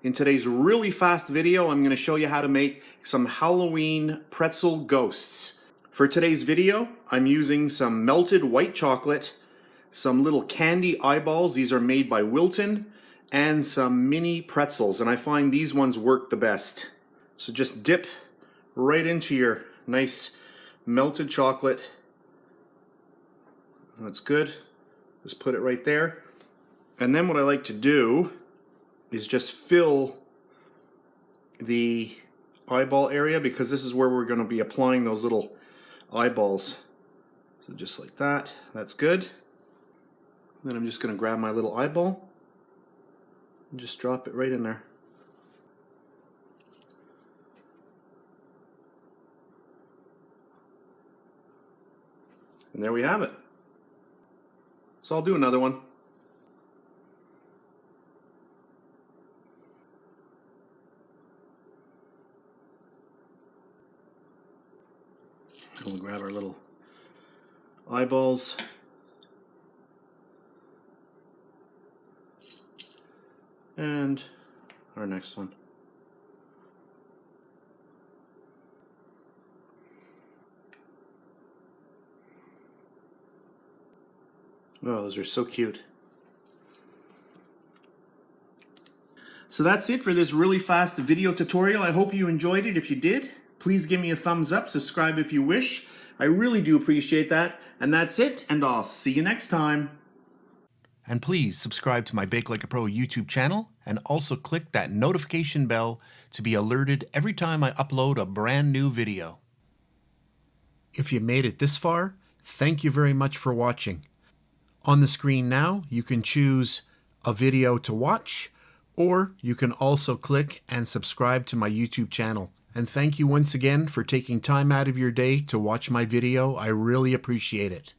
In today's really fast video, I'm going to show you how to make some Halloween pretzel ghosts. For today's video, I'm using some melted white chocolate, some little candy eyeballs, these are made by Wilton, and some mini pretzels, and I find these ones work the best. So just dip right into your nice melted chocolate. That's good. Just put it right there. And then what I like to do is just fill the eyeball area, because this is where we're going to be applying those little eyeballs. So just like that. That's good. Then I'm just going to grab my little eyeball and just drop it right in there. And there we have it. So I'll do another one. We'll grab our little eyeballs. And our next one. Oh, those are so cute. So that's it for this really fast video tutorial. I hope you enjoyed it. If you did, please give me a thumbs up, subscribe if you wish. I really do appreciate that. And that's it, and I'll see you next time. And please subscribe to my BakeLikeAPro YouTube channel, and also click that notification bell to be alerted every time I upload a brand new video. If you made it this far, thank you very much for watching. On the screen now, you can choose a video to watch, or you can also click and subscribe to my YouTube channel. And thank you once again for taking time out of your day to watch my video. I really appreciate it.